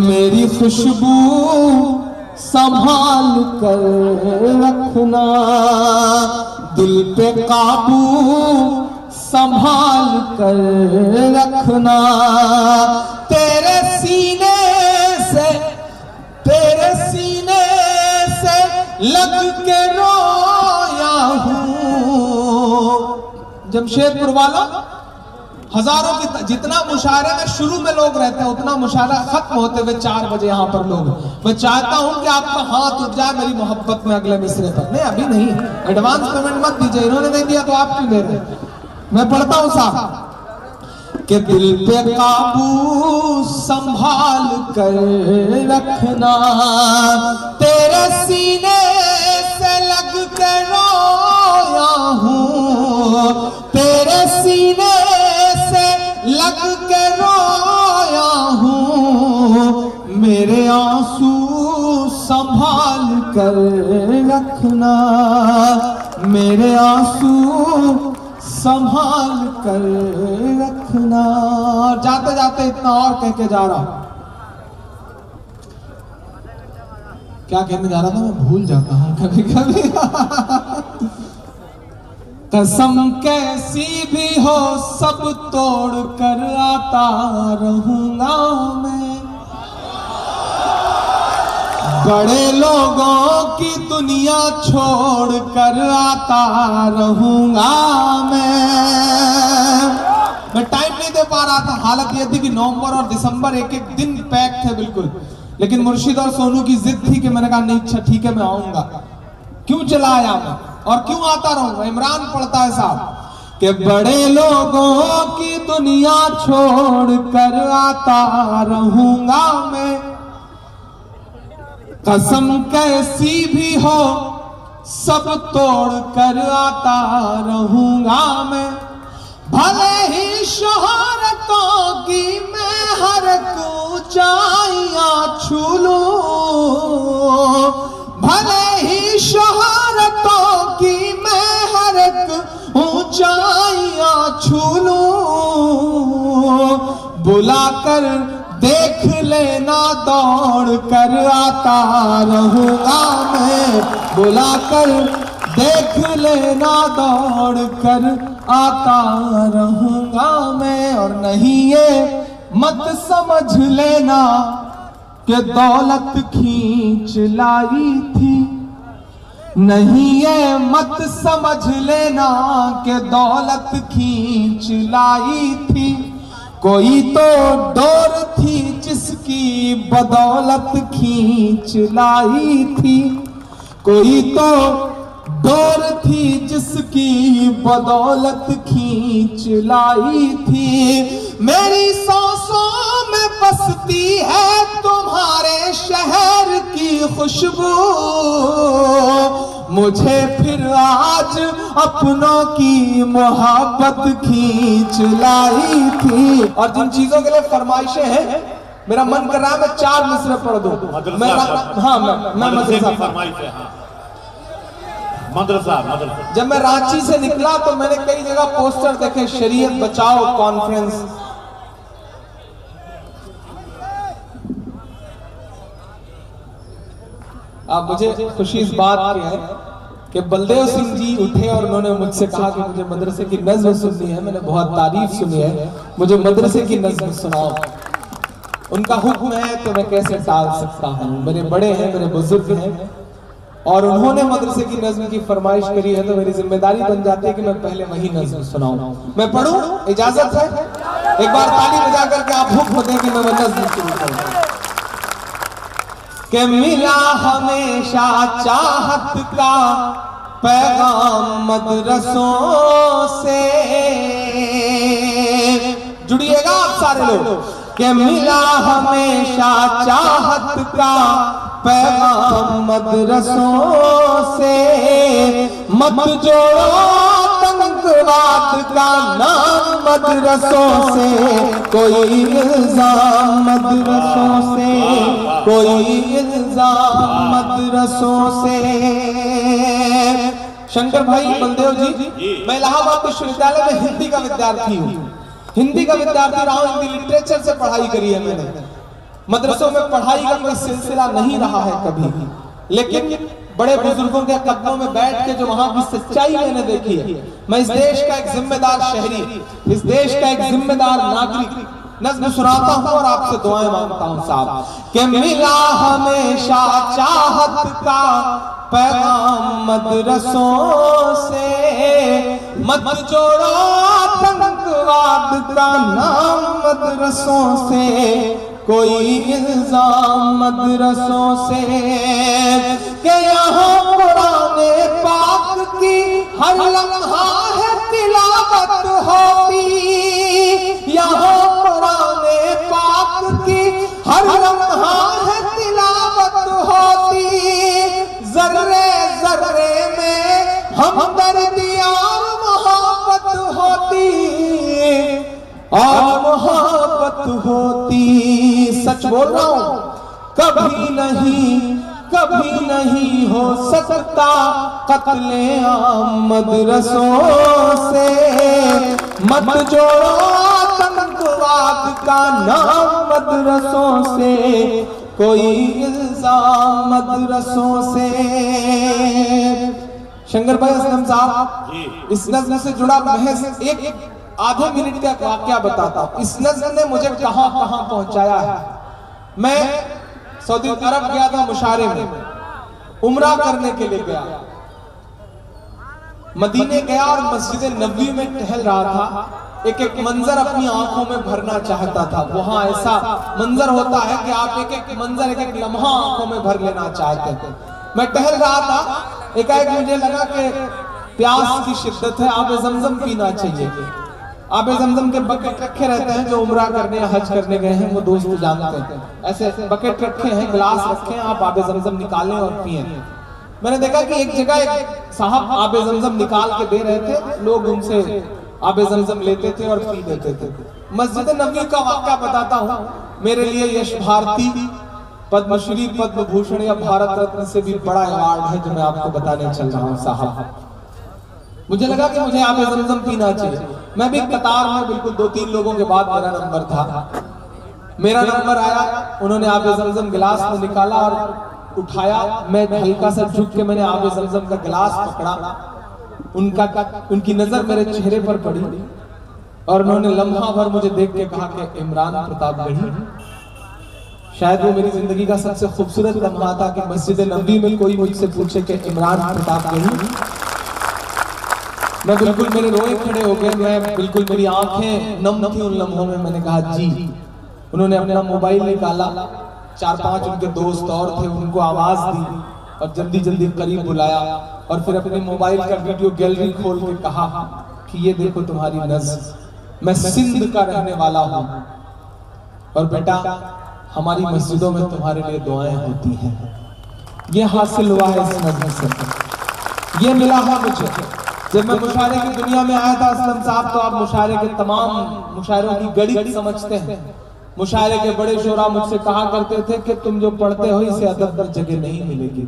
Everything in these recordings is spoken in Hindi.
मेरी खुशबू संभाल कर रखना, दिल पे काबू संभाल कर रखना। तेरे सीने से लग के रोया हूँ। जमशेदपुर वाला हजारों की जितना मुशायरे में शुरू में लोग रहते हैं उतना मुशायरा खत्म होते हुए 4 बजे यहाँ पर लोग। मैं चाहता हूँ कि आपका हाथ उठ जाए मेरी मोहब्बत में अगले मिसरे पर। नहीं अभी नहीं, एडवांस पेमेंट मत दीजिए, इन्होंने नहीं दिया तो आप क्यों दे रहे। मैं पढ़ता हूँ साहब कि दिल पे काबू संभाल कर रखना, तेरे सीने से लग के रोया हूँ, तेरे सीने से लग के रोया हूँ। मेरे आंसू संभाल कर रखना, मेरे आंसू संभाल कर रखना। जाते जाते इतना और कह के जा रहा, क्या कहने जा रहा था मैं भूल जाता हूं कभी कभी। कसम कैसी भी हो सब तोड़ कर आता रहूंगा मैं, बड़े लोगों की दुनिया छोड़ कर आता रहूंगा मैं टाइम नहीं दे पा रहा था। हालत यह थी कि नवंबर और दिसंबर एक एक दिन पैक थे बिल्कुल, लेकिन मुर्शिद और सोनू की जिद थी कि मैंने कहा नहीं अच्छा ठीक है मैं आऊंगा। क्यों चला आया मैं और क्यों आता रहूंगा। इमरान पढ़ता है साहब कि बड़े लोगों की दुनिया छोड़ कर आता रहूंगा मैं, कसम कैसी भी हो सब तोड़ कर आता रहूंगा मैं। भले ही शोहरतों की मैं हर ऊंचाइयां छू लूं, भले ही शोहरतों की मैं हर ऊंचाइयां छू लूं। बुलाकर देख लेना दौड़ कर आता रहूंगा मैं, बुलाकर देख लेना दौड़ कर आता रहूंगा मैं। और नहीं ये मत समझ लेना कि दौलत खींच लाई थी, नहीं ये मत समझ लेना कि दौलत खींच लाई थी। कोई तो डोर थी जिसकी बदौलत खींच लाई थी, कोई तो डोर थी जिसकी बदौलत खींच लाई थी। मेरी सांसों में बसती है तुम्हारे शहर की खुशबू, मुझे फिर आज अपनों की मोहब्बत खींच लाई थी। और जिन चीजों के लिए फरमाइशें हैं मेरा मन कर रहा है मैं 4 मिसरे पढ़ दूं। मैं मदरसा जब मैं रांची से निकला तो मैंने कई जगह पोस्टर देखे, शरीयत बचाओ कॉन्फ्रेंस। अब मुझे खुशी इस बात की है कि बलदेव सिंह जी उठे और उन्होंने मुझसे कहा कि मुझे मदरसे की नज़्म सुननी है। मैंने बहुत तारीफ सुनी है, मुझे मदरसे की नज़्म सुनाओ। उनका हुक्म है तो मैं कैसे टाल सकता हूँ। मेरे बड़े हैं, मेरे बुजुर्ग हैं और उन्होंने मदरसे की नज़्म की फरमाइश करी है तो मेरी जिम्मेदारी बन जाती है कि मैं पहले वही नज़्म सुनाऊं। मैं पढ़ूं, इजाजत है? एक बार ताली बजा करके आप हुक्म दें कि मैं नज़्म शुरू करूं। कि मिला हमेशा चाहत का पैगाम मदरसों से, जुड़िएगा आप सारे लोग। कि मिला हमेशा चाहत का पैगाम मदरसों से, मत जोड़ो आतंकवाद का नाम मदरसों से, कोई इल्जाम मदरसों से, कोई इल्जाम मदरसों से। शंकर भाई बलदेव जी, मैं इलाहाबाद विश्वविद्यालय में हिंदी का विद्यार्थी हूँ, हिंदी का विद्यार्थी रहा हूँ, हिंदी लिटरेचर से पढ़ाई करी है मैंने। मदरसों में पढ़ाई का कोई सिलसिला नहीं रहा है कभी, लेकिन बड़े बुजुर्गों के कदमों में बैठ के जो वहां की सच्चाई मैंने देखी है, मैं इस देश का एक जिम्मेदार शहरी, इस देश का एक जिम्मेदार नागरिक नज़्म सुनाता हूं और आपसे दुआएं मांगता हूं साहब कि मिला हमेशा चाहत का पैगाम मदरसों से, मत जोड़ो आतंकवाद का नाम मदरसों से, कोई इल्जाम मदरसों से कि यहाँ कुराने पाक की हर लम्हा है तिलावत होती, यहाँ कुराने पाक की हर लम्हा है तिलावत होती, जर्रे जर्रे में हमदर्दी और मोहब्बत होती, और मोहब्बत होती। सच बोल रहा हूं, कभी नहीं हो सकता कत्ले आम मदरसों से, मत जोड़ो आतंकवाद का नाम मदरसों से, कोई इल्जाम मदरसों से। शंकर भाई असलम साहब, इस नज़्म से जुड़ा महज एक आधे मिनट का वाकया बताता हूं। इस नज़्म ने मुझे कहां कहां पहुंचाया है। मैं सऊदी अरब गया था, मुशारे में उम्रा करने के लिए गया, मदीने गया और मस्जिद नबवी में टहल रहा था। एक एक मंजर अपनी आंखों में भरना चाहता था। वहां ऐसा मंजर होता है कि आप एक एक मंजर, एक एक लम्हा आंखों में भर लेना चाहते थे। मैं टहल रहा था, एकाएक मुझे लगा कि प्यास की शिद्दत है, आब जमजम पीना चाहिए। आब जमजम के बकेट रखे रहते हैं, जो उम्रा करने या हज करने गए हैं वो दोस्त जानते हैं। ऐसे बकेट रखे हैं, गिलास रखे हैं, आप आब जमजम निकालें और पिए। मैंने देखा कि एक जगह एक साहब आब जमजम निकाल के दे रहे थे, लोग उनसे आब जमजम लेते थे और पी लेते थे। मस्जिद नबवी का वाक़या बताता हूँ। मेरे लिए यश भारती, पद्मश्री, पद्म भूषण या भारत रत्न से भी बड़ा अवार्ड है जो मैं आपको बताने चल रहा हूँ साहब। मुझे लगा कि मुझे आब जमजम पीना चाहिए। मैं भी कतार में बिल्कुल 2-3 लोगों के बाद मेरा नंबर था। मेरा नंबर आया, उन्होंने आब जमजम गिलास में निकाला और उठाया। मैं हल्का सा झुक के मैंने आब जमजम का गिलास पकड़ा। उनकी नजर मेरे चेहरे पर पड़ी और उन्होंने लम्हा भर मुझे देख के कहा कि इमरान प्रतापगढ़ी। शायद वो मेरी जिंदगी का सबसे खूबसूरत लम्हा था कि मस्जिद नबवी में कोई मुझसे पूछे कि इमरान प्रतापगढ़ी। मैं बिल्कुल, मेरे रोए खड़े हो गए, मैं बिल्कुल, मेरी आंखें नम थी उन लम्हों में। मैंने कहा जी। उन्होंने अपना मोबाइल निकाला, 4-5 उनके दोस्त और थे, उनको आवाज दी और जल्दी जल्दी करीब बुलाया और फिर अपने मोबाइल का वीडियो गैलरी खोल के कहा कि ये देखो तुम्हारी नज़्म, मैं सिंध का रहने वाला हूं और बेटा हमारी मस्जिदों में तुम्हारे लिए दुआएं होती हैं। ये हासिल हुआ है इस नज़्म से, ये मिला है मुझे। जब मैं मुशायरे की दुनिया में आया था असलम साहब, तो आप मुशायरे के तमाम मुशायरों की गणित समझते हैं। मुशायरे के बड़े शोरा मुझसे कहा करते थे कि तुम जो पढ़ते हो इसे अदब पर जगह नहीं मिलेगी,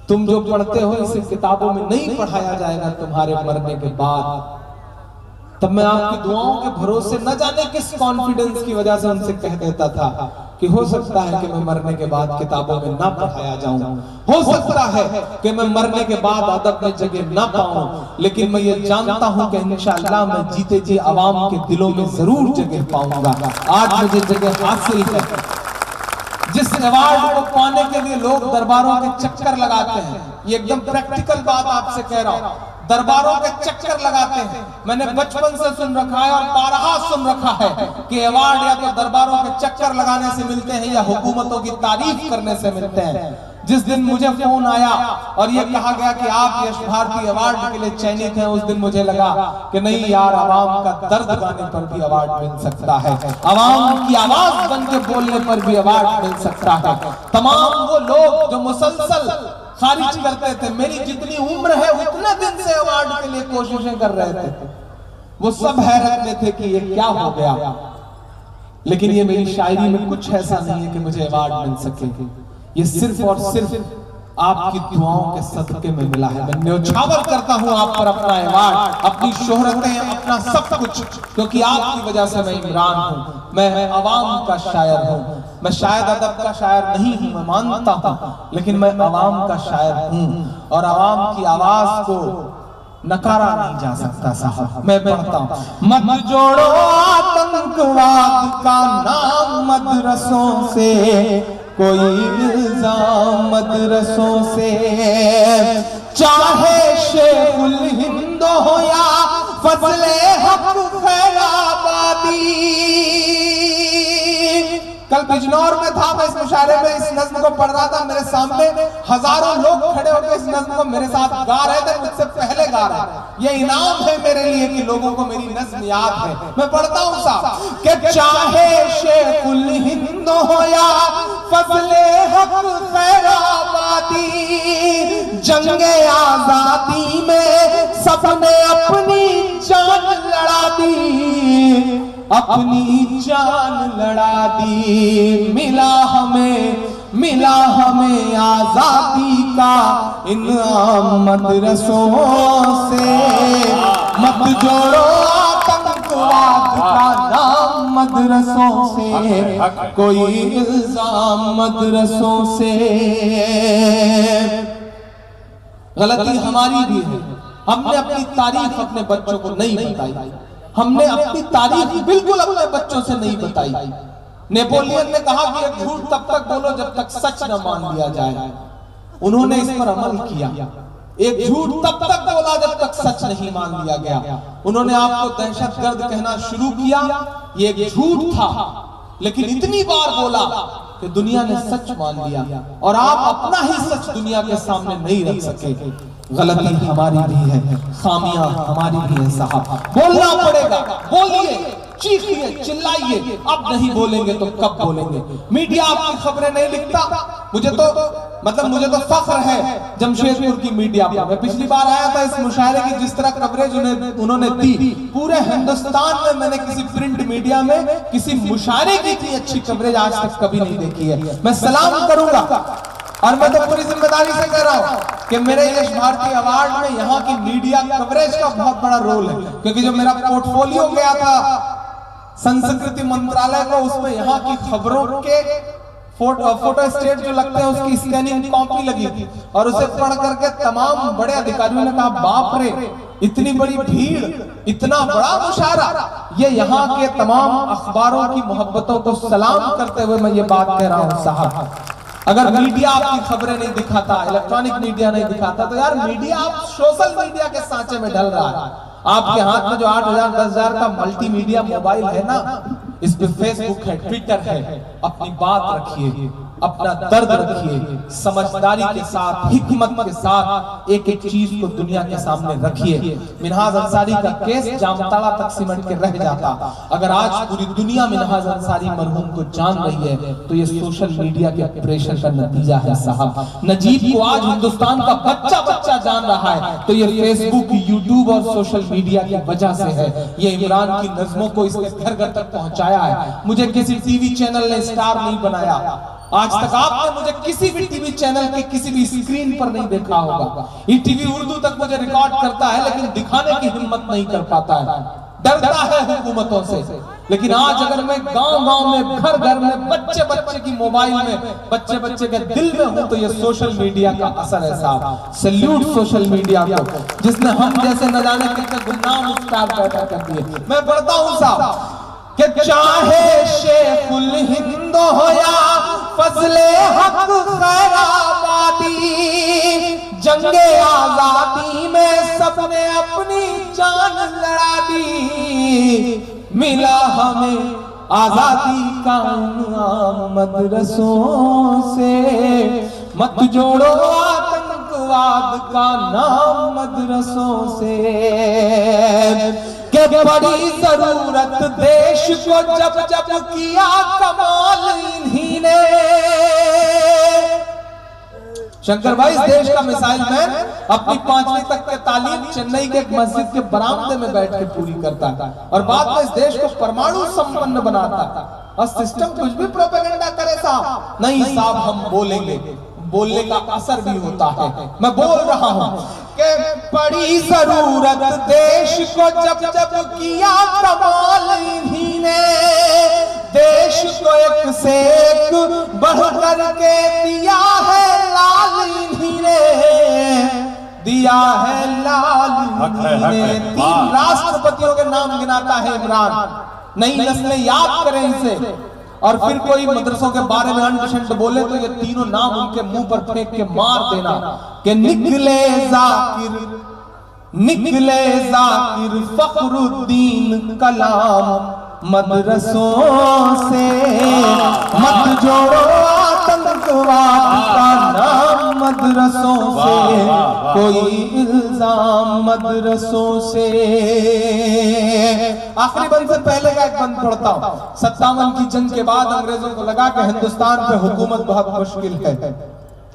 तुम जो पढ़ते हो इसे किताबों में नहीं पढ़ाया जाएगा तुम्हारे मरने के बाद। तब मैं आपकी दुआओं के भरोसे न जाने किस कॉन्फिडेंस की वजह से उनसे कह देता था कि हो सकता है कि मैं मरने के बाद किताबों में ना पढ़ाया जाऊं, हो सकता है कि मैं मरने के बाद अदब में जगह ना पाऊं, लेकिन मैं ये जानता हूं कि इंशाअल्लाह मैं जीते जी आवाम के दिलों में जरूर जगह पाऊंगा। आज मुझे जगह हासिल है। जिस अवार्ड को पाने के लिए लोग दरबारों के चक्कर लगाते हैं, ये एकदम प्रैक्टिकल बात आपसे कह रहा हूं, दरबारों के चक्कर लगाते हैं। मैंने बचपन से सुन रखा है और बारहा सुन रखा है कि अवार्ड या तो दरबारों के चक्कर लगाने से मिलते हैं या हुकूमतों की तारीफ करने से मिलते हैं। जिस दिन मुझे फोन आया और ये कहा गया कि आप यश भारती अवार्ड के लिए चयनित हैं, उस दिन मुझे लगा कि नहीं यार, आवाम का दर्द गाने पर भी अवार्ड मिल सकता है, आवाम की आवाज बन के बोलने पर भी अवार्ड मिल सकता है। तमाम वो लोग जो मुसलसल खारिज करते थे, मेरी जितनी उम्र है उतने दिन से अवार्ड के लिए कोशिशें कर रहे थे, वो सब हैरत में थे कि ये क्या हो गया। लेकिन ये मेरी शायरी में कुछ ऐसा नहीं है कि मुझे अवार्ड मिल सके। ये सिर्फ और सिर्फ आपकी दुआओं के सदके में मिला है। मैं न्यौछावर करता हूं आप पर अपना अवार्ड, अपनी शोहरतें, अपना सब कुछ, क्योंकि आपकी वजह से मैं इमरान हूं। मैं अवाम का शायर हूं। मैं शायद अदब का शायर नहीं हूं, मैं मानता हूं, लेकिन मैं अवाम का शायर हूं और अवाम की आवाज को नकारा नहीं जा सकता साहब। मैं पढ़ता हूं, मत जोड़ो आतंकवाद का नाम मदरसों से, कोई इल्जाम मदरसों से, चाहे शेखुल हिंद हो या फजले हक खैराबादी। कल बिजनौर में था, मैं इस मुशायरे में इस नज्म को पढ़ रहा था, मेरे सामने हजारों लोग खड़े होकर इस नज्म को मेरे साथ गा रहे थे, मुझसे पहले गा रहे हैं। ये इनाम है मेरे लिए कि लोगों को मेरी नज्म याद है। मैं पढ़ता हूं साहब कि चाहे शेखुल हिंद हो या फजले हक खैराबादी, जंगे आजादी में सबने अपनी जान लड़ा दी, अपनी जान लड़ा दी। मिला हमें आजादी का इनाम मदरसों से, मत जोड़ो आतंकवाद का नाम मदरसों से, कोई इल्जाम मदरसों से। गलती हमारी भी है, हमने अपनी तारीख अपने बच्चों को नहीं बताई। हमने अपनी तारीख बिल्कुल अपने बच्चों से नहीं बताई। नेपोलियन ने कहा कि एक झूठ तब तक बोलो जब तक सच न मान लिया जाए। उन्होंने इस पर अमल किया। एक झूठ तब तक बोला जब तक सच नहीं मान लिया गया। उन्होंने आपको दहशतगर्द कहना शुरू किया, ये एक झूठ था, लेकिन इतनी बार बोला कि दुनिया ने सच मान लिया और आप अपना ही सच दुनिया के सामने नहीं रख सके। गलती हमारी भी है, खामियां हमारी भी है साहब। बोलना पड़ेगा, बोलिए, चीखिए, चिल्लाइए। अब नहीं बोलेंगे तो कब बोलेंगे? मीडिया आपकी खबरें नहीं लिखता। मुझे तो फख्र है जमशेदपुर की मीडिया पर। मैं पिछली बार आया था इस मुशायरे की, जिस तरह कवरेज उन्होंने दी, पूरे हिंदुस्तान में मैंने किसी प्रिंट मीडिया में किसी मुशायरे की इतनी अच्छी कवरेज आज तक कभी नहीं देखी है। मैं सलाम करूंगा और मैं तो पूरी जिम्मेदारी से कह रहा हूं कि मेरे यश भारती अवार्ड में यहाँ की मीडिया कवरेज का बहुत बड़ा रोल है, क्योंकि जो मेरा पोर्टफोलियो गया था संस्कृति मंत्रालय को, उसमें यहाँ की खबरों के फोटो स्टेट जो लगते हैं उसकी स्कैनिंग कॉपी लगी थी और उसे पढ़ करके तमाम बड़े अधिकारियों ने कहा, बाप रे, इतनी बड़ी भीड़, इतना बड़ा मुशायरा। ये यहाँ के तमाम अखबारों की मोहब्बतों को सलाम करते हुए मैं ये बात कह रहा हूँ साहब। अगर मीडिया आपकी खबरें नहीं दिखाता, इलेक्ट्रॉनिक मीडिया नहीं दिखाता, तो यार मीडिया आप सोशल मीडिया के सांचे में ढल रहा है। आपके हाथ में जो 8,000 10,000 का मल्टीमीडिया मोबाइल है ना, इस पे फेसबुक है, ट्विटर है। अपनी बात रखिए, अपना दर्द रखिए, समझदारी के साथ, हिकमत के साथ एक एक चीज को दुनिया के सामने रखिए। मिनहाज अंसारी का केस जामताड़ा तक सिमट के रह जाता। अगर आज पूरी दुनिया मिनहाज अंसारी मरहूम को जान रही है तो ये सोशल मीडिया के प्रेशर का नतीजा है साहब। नजीब को आज हिंदुस्तान का बच्चा बच्चा जान रहा है तो ये फेसबुक, यूट्यूब और सोशल मीडिया की वजह से है। ये इमरान की नज़्मों को इसके घर घर तक पहुंचाया है। मुझे किसी टीवी चैनल ने स्टार नहीं बनाया। आज तक आपने मुझे किसी भी टीवी चैनल के किसी भी स्क्रीन पर नहीं देखा होगा। ये टीवी उर्दू तक मुझे रिकॉर्ड करता है लेकिन दिखाने की हिम्मत नहीं कर पाता है, डरता है हुकूमतों से। लेकिन आज अगर मैं गांव-गांव में, घर घर में, बच्चे बच्चे की मोबाइल में, बच्चे बच्चे के दिल में हूं तो ये सोशल मीडिया का असर है साहब। सैल्यूट सोशल मीडिया को, जिसने हम जैसे न जाने कितने गुमनाम स्टार पैदा कर दिए। मैं पढ़ता हूं साहब कि चाहे शेखुल हिंद हो या फजले हक खैराबादी, जंगे आजादी में सबने अपनी जान लड़ा दी। मिला हमें आजादी का इनाम मदरसों से, मत जोड़ो आतंकवाद का नाम मदरसों से। के बड़ी जरूरत देश को जब जब किया कमाल इन्हीं ने। शंकर भाई इस देश का मिसाइल मैन अपनी 5वीं तक के तालीम चेन्नई के एक मस्जिद के बरामदे में बैठ के पूरी करता था और बाद में इस देश को परमाणु संपन्न बनाता था। और सिस्टम कुछ भी प्रोपेगेंडा करे साहब, नहीं साहब हम बोलेंगे, बोलने का असर भी होता है। मैं बोल रहा हूं कि पड़ी जरूरत देश को जब जब किया कमाल इन्हीं ने, देश को एक से एक बढ़ करके दिया है लाल इन्हीं ने, दिया है लाल इन्हीं ने। 3 राष्ट्रपतियों के नाम गिनाता है इमरान। नई नस्लें याद करें इसे, और फिर कोई मदरसों के बारे में अंडशंड बोले तो ये तीनों नाम उनके मुंह पर फेंक के मार देना कि निकले जाकिर फखरुद्दीन कलाम मदरसों से, मत जोड़ो आतंकवाद का नाम मदरसों से, कोई इल्जाम मदरसों से। आखिरी बंद से पहले का एक बंद पढ़ता हूं। 57 की जंग के बाद अंग्रेजों को लगा कि हिंदुस्तान पे हुकूमत बहुत मुश्किल है।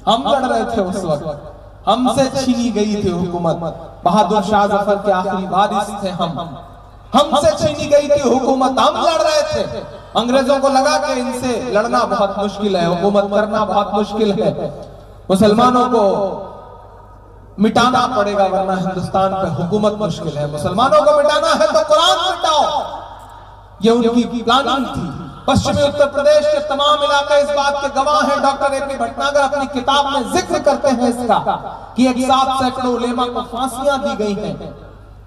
हम लड़ रहे थे उस वक्त, हमसे छीनी गई थी हुकूमत। बहादुर शाह जफर के आखिरी वारिस थे हमसे छीनी गई थी हुकूमत, हम लड़ रहे थे। अंग्रेजों को लगा कि इनसे लड़ना बहुत मुश्किल है, हुकूमत करना बहुत मुश्किल है, मुसलमानों को मिटाना पड़ेगा वरना हिंदुस्तान पे हुकूमत मुश्किल है। मुसलमानों को मिटाना है तो कुरान मिटाओ, ये उनकी प्लानिंग थी। पश्चिमी उत्तर प्रदेश के तमाम इलाके इस बात के गवाह हैं। Doctor AP. भटनागर अपनी किताब में जिक्र करते हैं इसका कि एक साथ सैकड़ों उलेमा को फांसियां दी गई हैं,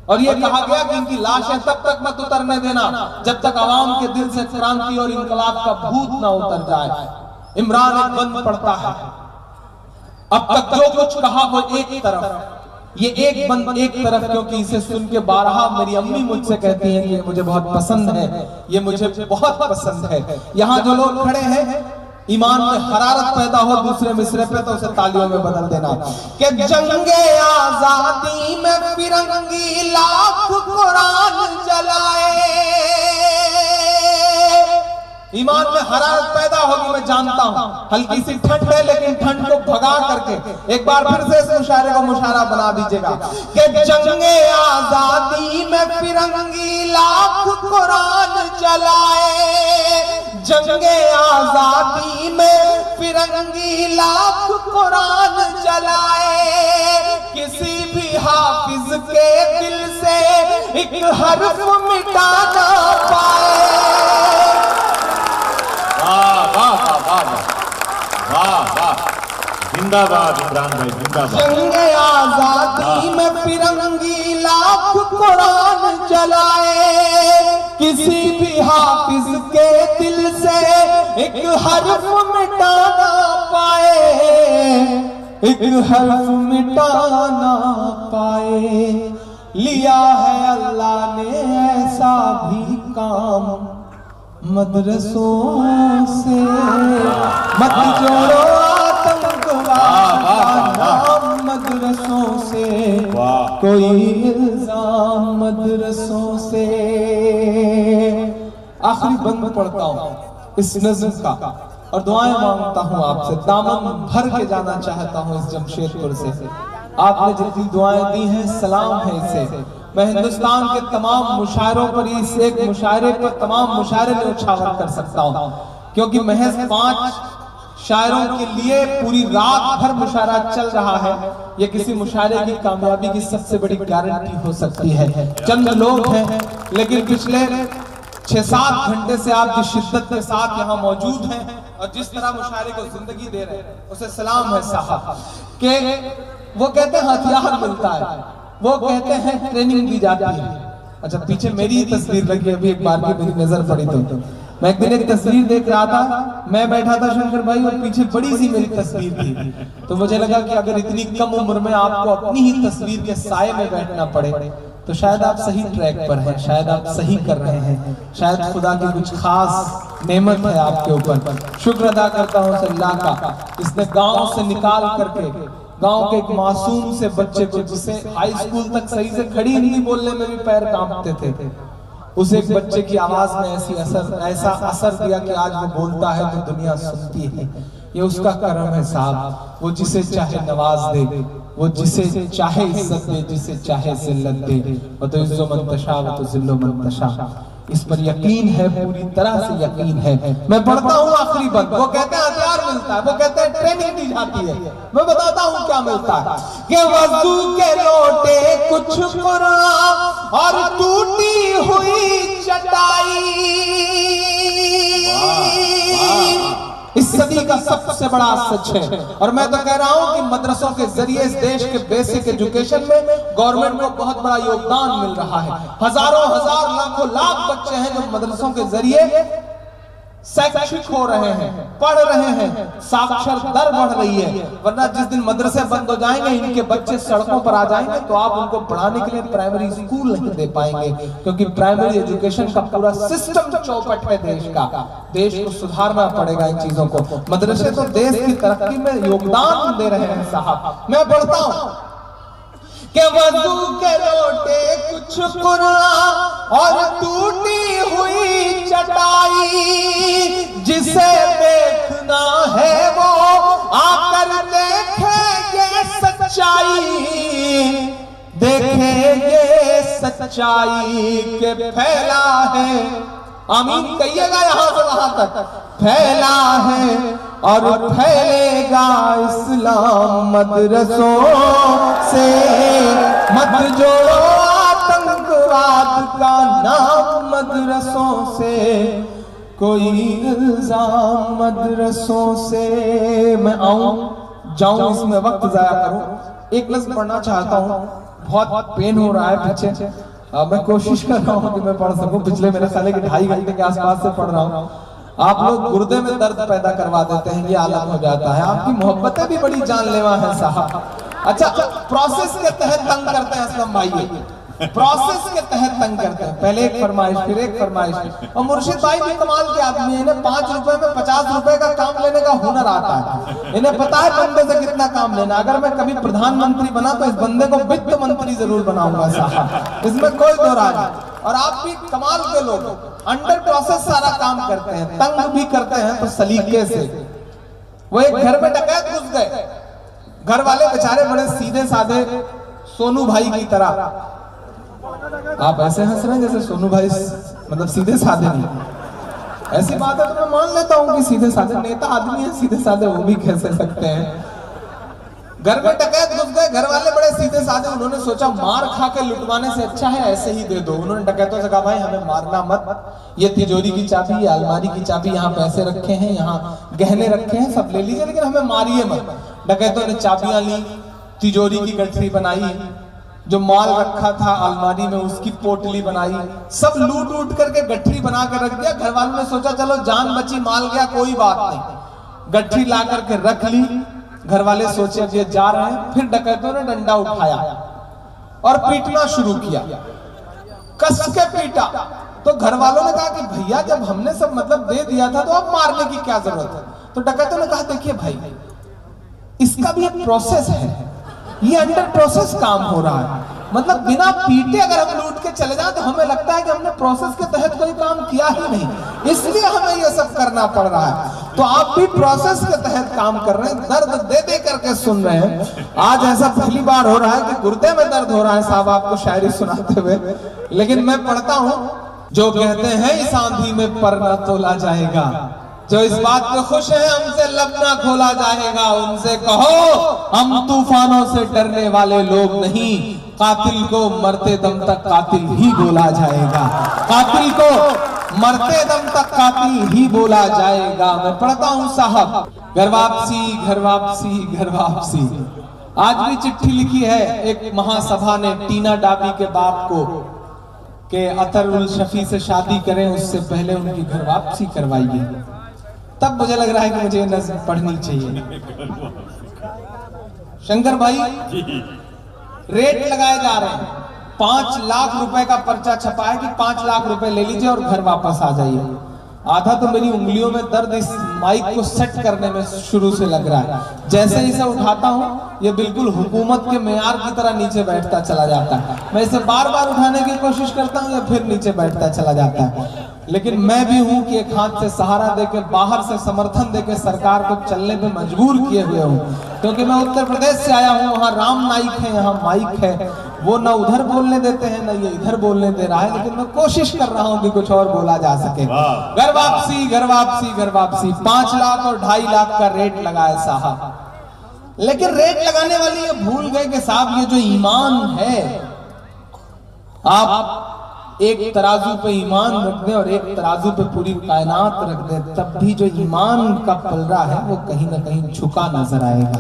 और ये कहा गया कि इनकी लाशें तब तक मत उतरने देना जब तक आवाम के दिल से क्रांति और इनकलाब का भूत ना उतर जाए। इमरान एक बंद पड़ता है। अब तक जो कुछ कहा वो एक तरफ, ये एक बंद एक तरफ, क्योंकि इसे सुन के बारहा मेरी अम्मी मुझसे कहती हैं कि ये मुझे बहुत पसंद है, ये मुझे बहुत पसंद है। यहाँ जो लोग खड़े हैं ईमान में हरारत पैदा हो दूसरे मिसरे पे तो उसे तालियों में बदल देना कि जंगे आजादी में फिरंगी लाख कुरान जलाए। ईमान में हरारत पैदा होगी, मैं जानता हूं। हल्की सी ठंड है लेकिन ठंड को भगा करके एक बार फिर से इस मुशायरे को मुशायरा बना दीजिएगा कि जंगे आजादी में फिरंगी लाख कुरान जलाए, जंगे आजादी में फिरंगी लाख कुरान जलाए, किसी भी हाफिज के दिल से एक हर्फ मिटा ना पाए। जिंदाबाद इमरान भाई, जिंदाबाद। जंगे आजादी में फिरंगी लाख कुरान जलाए, किसी भी हाफिज के दिल से एक हर्फ मिटा ना पाए, एक हर्फ मिटा ना पाए। लिया है अल्लाह ने ऐसा भी काम मदरसों से, मत जोड़ो आतंकवाद का नाम मदरसों से, कोई इल्जाम मदरसों से। आखिरी बंद पढ़ता हूं इस नज़्म का और दुआएं मांगता हूं आपसे। दामन भर के जाना चाहता हूं इस जमशेदपुर से। आपने जितनी दुआएं दी हैं सलाम है इसे। मैं हिंदुस्तान के तमाम मुशायरों पर, इस एक मुशायरे पर तमाम मुशायरे में उछावर कर सकता हूं, क्योंकि महज 5 शायरों के लिए पूरी रात भर मुशायरा चल रहा है। ये किसी मुशायरे की कामयाबी की सबसे बड़ी गारंटी हो सकती है। चंद लोग हैं लेकिन पिछले 6-7 घंटे से आप जिस शिद्दत के साथ यहाँ मौजूद हैं और जिस तरह मुशायरे को जिंदगी दे रहे हैं उसे सलाम है साहब। के वो कहते हैं हथियार मिलता है, वो कहते हैं ट्रेनिंग दी जाती है। अच्छा, पीछे मेरी तस्वीर लगी अभी एक बार की मेरी नजर पड़ी तो मैं एक दिन एक तस्वीर देख रहा था, मैं बैठा था शंकर भाई और पीछे बड़ी सी मेरी तस्वीर थी, तो मुझे लगा कि अगर इतनी कम उम्र में आपको अपनी ही तस्वीर के साये में बैठना पड़े तो शायद आप सही ट्रैक पर हैं, शायद आप सही कर रहे हैं, शायद खुदा की कुछ खास नेमत है आपके ऊपर। शुक्र अदा करता हूँ अल्लाह का, इसने गाँव से निकाल करके गांव के एक मासूम से बच्चे को, जिसे हाई स्कूल तक सही से खड़ी हिंदी बोलने में भी पैर कांपते थे, उस एक बच्चे की आवाज में ऐसा असर दिया कि आज वो बोलता है तो दुनिया सुनती है। ये उसका करम है साहब। वो जिसे चाहे नवाज दे, वो जिसे चाहे इज्जत दे, जिसे चाहे जिल्लत दे। वो तो इज्जो मंतशा, वो तो जिल्लो मंतशा। इस पर यकीन है, पूरी तरह से यकीन है। मैं पढ़ता हूँ आखिरी बंद। वो कहते हैं हथियार मिलता है, वो कहते हैं ट्रेनिंग दी जाती है। मैं बताता हूँ क्या मिलता है कि वज़ू के लोटे कुछ कुरान और टूटी हुई चटाई। इस सदी का सबसे बड़ा सच है। और मैं तो कह रहा हूं कि मदरसों के जरिए इस देश के बेसिक एजुकेशन में गवर्नमेंट को बहुत बड़ा योगदान मिल रहा है। हजारों हजार लाखों लाख बच्चे हैं जो मदरसों के जरिए शैक्षिक हो रहे हैं, पढ़ रहे हैं, साक्षर दर बढ़ रही है। वरना जिस दिन मदरसे बंद हो जाएंगे, इनके बच्चे सड़कों पर आ जाएंगे, तो आप उनको पढ़ाने के लिए प्राइमरी स्कूल नहीं दे पाएंगे, क्योंकि प्राइमरी एजुकेशन का पूरा सिस्टम चौपट है देश का। देश को सुधारना पड़ेगा इन चीजों को। मदरसे तो देश की तरक्की में योगदान दे रहे हैं साहब। मैं पढ़ता हूं कि वज़ू के लोटे कुछ कुरान और टूटी हुई चटाई, जिसे देखना है वो आकर देखेंगे सच्चाई, देखेंगे सच्चाई के फैला है। आमीन कहिएगा यहां से वहां तक। फैला है और फैलेगा इस्लाम मदरसों से। मत जोड़ो आतंकवाद का नाम मदरसों से, कोई इल्जाम मदरसों से। मैं आऊं जाऊं, इसमें वक्त जाया करूं। एक लफ्ज पढ़ना चाहता हूं, बहुत पेन हो रहा है पीछे। मैं कोशिश कर रहा हूं कि मैं पढ़ सकूं। पिछले मेरे साले के 2.5 घंटे के आसपास से पढ़ रहा हूं। आप लोग गुर्दे में दर्द पैदा करवा देते हैं, ये आलम हो जाता है। आपकी मोहब्बतें भी बड़ी जानलेवा है साहब। अच्छा, प्रोसेस के तहत तंग करते हैं असलम भाई, प्रोसेस के तहत तंग करते हैं। पहले एक फरमाइश, फिर एक फरमाइश। और मुर्शिद भाई भी कमाल के आदमी है। इन्हें 5 रुपए में 50 रुपए का काम लेने का हुनर आता है। इन्हें पता है बंदे से कितना काम लेना। अगर मैं कभी प्रधानमंत्री बना तो इस बंदे को वित्त मंत्री जरूर बनाऊंगा साहब, इसमें कोई दो राय नहीं। और आप भी कमाल के लोग, अंडर प्रोसेस सारा काम करते हैं, तंग भी करते हैं तो सलीके से। वो एक घर में डकैत घुस गए, घर वाले बेचारे बड़े सीधे साधे सोनू भाई की तरह। आप ऐसे हंस रहे हैं जैसे सोनू भाई मतलब सीधे साधे नहीं। ऐसी बात है तो मैं मान लेता हूं कि सीधे साधे नेता आदमी है, सीधे साधे वो भी कह सकते हैं। घर में डकैत घुस गए, घर वाले बड़े सीधे साधे। उन्होंने सोचा मार खा के लुटवाने से अच्छा है ऐसे ही दे दो। उन्होंने डकैतों से कहा भाई हमें मारना मत, ये तिजोरी की चाबी, ये अलमारी की चाबी, यहाँ पैसे रखे हैं, यहाँ गहने रखे हैं, सब ले लीजिए, लेकिन हमें मारिए मत। डकैतों ने चाबियां ली, तिजोरी की गठरी बनाई, जो माल रखा था अलमारी में उसकी पोटली बनाई, सब लूट उट करके गठरी बना कर रख दिया। घर वालों ने सोचा चलो जान बची, माल गया कोई बात नहीं। गठरी ला करके रख ली। घर वाले सोचे अब ये जा रहे हैं। फिर डकैतों ने डंडा उठाया और पीटना शुरू किया, कस के पीटा। तो घर वालों ने कहा कि भैया जब हमने सब मतलब दे दिया था तो अब मारने की क्या जरूरत है। तो डकैतों ने कहा देखिए भाई, इसका भी एक प्रोसेस है, ये अंडर प्रोसेस काम हो रहा है। मतलब बिना पीटे अगर हम लूट के चले जाएं तो हमें लगता है कि हमने प्रोसेस के तहत कोई काम किया ही नहीं, इसलिए हमें ये सब करना पड़ रहा है। तो आप भी प्रोसेस के तहत काम कर रहे हैं, दर्द दे दे करके सुन रहे हैं। आज ऐसा पहली बार हो रहा है कि गुर्दे में दर्द हो रहा है साहब आपको शायरी सुनाते हुए। लेकिन मैं पढ़ता हूं, जो कहते हैं इस आंधी में पर न तोला जाएगा, जो इस बात पे खुश है हमसे लब ना खोला जाएगा, उनसे कहो हम तूफानों से डरने वाले लोग नहीं, कातिल को मरते दम तक कातिल ही बोला जाएगा, कातिल को मरते दम तक कातिल ही बोला जाएगा। मैं पढ़ता हूं साहब, घर वापसी घर वापसी घर वापसी। आज भी चिट्ठी लिखी है एक महासभा ने टीना डाबी के बाप को कि अतरुल शफी से शादी करें, उससे पहले उनकी घर वापसी करवाइए। तब मुझे लग रहा है कि मुझे ये नज़्म पढ़नी चाहिए। शंकर भाई रेट लगाए जा रहे हैं, 5 लाख रुपए का पर्चा छपा है कि 5 लाख रुपए ले लीजिए और घर वापस आ जाइए। आधा तो मेरी उंगलियों में दर्द इस माइक को सेट करने में शुरू से लग रहा है। जैसे इसे उठाता हूं ये बिल्कुल हुकूमत के मेयार की तरह नीचे बैठता चला जाता है। मैं इसे बार बार उठाने की कोशिश करता हूं, या फिर नीचे बैठता चला जाता है। लेकिन मैं भी हूं कि एक हाथ से सहारा देकर, बाहर से समर्थन देकर सरकार को चलने पे मजबूर किए हुए हूं, क्योंकि मैं उत्तर प्रदेश से आया हूं, वहां राम नाइक है, यहाँ माइक है। वो ना उधर बोलने देते हैं ना ये इधर बोलने दे रहा है, लेकिन मैं कोशिश कर रहा हूं कि कुछ और बोला जा सके। घर वापसी घर वापसी घर वापसी, 5 लाख और 2.5 लाख का रेट लगाया साहब, लेकिन रेट लगाने वाले ये भूल गए कि साहब ये जो ईमान है, आप एक तराजू पे ईमान रख दें और एक तराजू पे पूरी कायनात रख दें, तब भी जो ईमान का पलड़ा है वो कहीं ना कहीं झुका नजर आएगा।